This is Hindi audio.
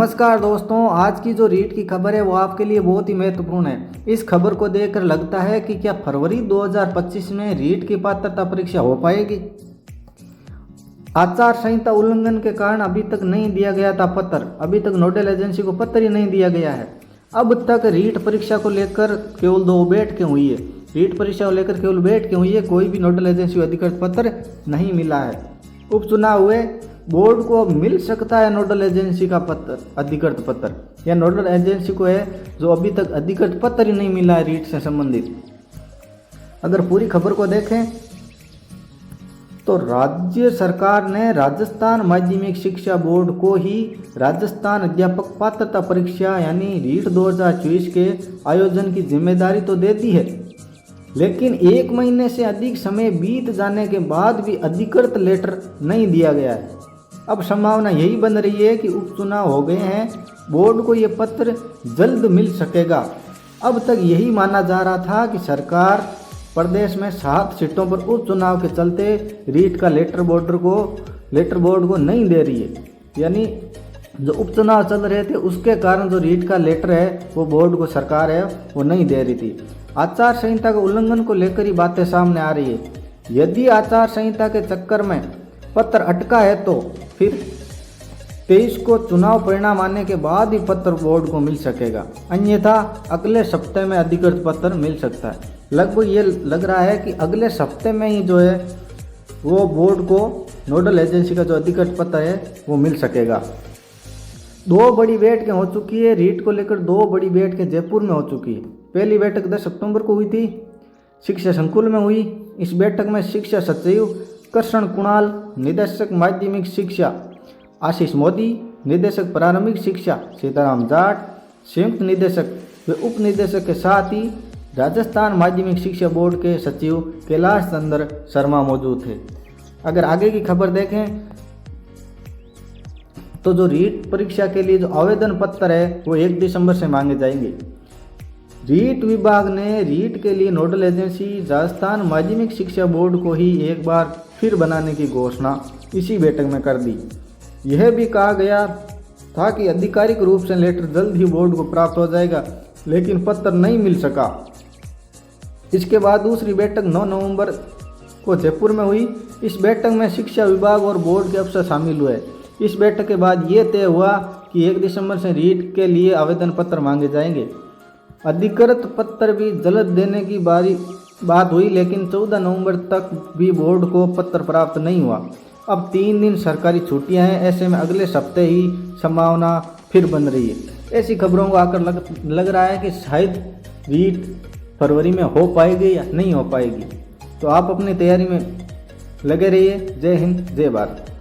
नमस्कार दोस्तों, आज की जो रीट की खबर है वो आपके लिए बहुत ही महत्वपूर्ण है। इस खबर को देखकर लगता है कि क्या फरवरी 2025 में रीट की पात्रता परीक्षा हो पाएगी। आचार संहिता उल्लंघन के कारण अभी तक नहीं दिया गया था पत्र। अभी तक नोडल एजेंसी को पत्र ही नहीं दिया गया है। अब तक रीट परीक्षा को लेकर केवल 2 बैठकें हुई है। रीट परीक्षा को लेकर केवल बैठकें हुई है, कोई भी नोडल एजेंसी को अधिकृत पत्र नहीं मिला है। उपचुनाव हुए, बोर्ड को मिल सकता है नोडल एजेंसी का पत्र, अधिकृत पत्र, या नोडल एजेंसी को है जो अभी तक अधिकृत पत्र ही नहीं मिला है रीट से संबंधित। अगर पूरी खबर को देखें तो राज्य सरकार ने राजस्थान माध्यमिक शिक्षा बोर्ड को ही राजस्थान अध्यापक पात्रता परीक्षा यानी रीट 2024 के आयोजन की जिम्मेदारी तो दे दी है, लेकिन 1 महीने से अधिक समय बीत जाने के बाद भी अधिकृत लेटर नहीं दिया गया है। अब संभावना यही बन रही है कि उपचुनाव हो गए हैं, बोर्ड को ये पत्र जल्द मिल सकेगा। अब तक यही माना जा रहा था कि सरकार प्रदेश में 7 सीटों पर उपचुनाव के चलते रीट का लेटर बोर्ड को नहीं दे रही है, यानी जो उपचुनाव चल रहे थे उसके कारण जो रीट का लेटर है वो बोर्ड को सरकार है वो नहीं दे रही थी। आचार संहिता के उल्लंघन को लेकर ही बातें सामने आ रही है। यदि आचार संहिता के चक्कर में पत्र अटका है तो फिर 23 को चुनाव परिणाम आने के बाद ही पत्र बोर्ड को मिल सकेगा, अन्यथा अगले सप्ताह में अधिकृत पत्र मिल सकता है। लगभग ये लग रहा है कि अगले सप्ताह में ही जो है वो बोर्ड को नोडल एजेंसी का जो अधिकृत पत्र है वो मिल सकेगा। 2 बड़ी बैठकें हो चुकी है रीट को लेकर। 2 बड़ी बैठकें जयपुर में हो चुकी है। पहली बैठक 10 सितंबर को हुई थी, शिक्षा संकुल में हुई। इस बैठक में शिक्षा सचिव कृष्ण कुणाल, निदेशक माध्यमिक शिक्षा आशीष मोदी, निदेशक प्रारंभिक शिक्षा सीताराम जाट, संयुक्त निदेशक व उप निदेशक के साथ ही राजस्थान माध्यमिक शिक्षा बोर्ड के सचिव कैलाश चंद्र शर्मा मौजूद थे। अगर आगे की खबर देखें तो जो रीट परीक्षा के लिए जो आवेदन पत्र है वो 1 दिसंबर से मांगे जाएंगे। रीट विभाग ने रीट के लिए नोडल एजेंसी राजस्थान माध्यमिक शिक्षा बोर्ड को ही एक बार फिर बनाने की घोषणा इसी बैठक में कर दी। यह भी कहा गया था कि आधिकारिक रूप से लेटर जल्द ही बोर्ड को प्राप्त हो जाएगा, लेकिन पत्र नहीं मिल सका। इसके बाद दूसरी बैठक 9 नवंबर को जयपुर में हुई। इस बैठक में शिक्षा विभाग और बोर्ड के अफसर शामिल हुए। इस बैठक के बाद ये तय हुआ कि 1 दिसंबर से रीट के लिए आवेदन पत्र मांगे जाएंगे। अधिकृत पत्र भी जल्द देने की बात हुई, लेकिन 14 नवंबर तक भी बोर्ड को पत्र प्राप्त नहीं हुआ। अब 3 दिन सरकारी छुट्टियां हैं, ऐसे में अगले सप्ताह ही संभावना फिर बन रही है। ऐसी खबरों को आकर लग रहा है कि शायद रीट फरवरी में हो पाएगी या नहीं हो पाएगी। तो आप अपनी तैयारी में लगे रहिए। जय हिंद, जय भारत।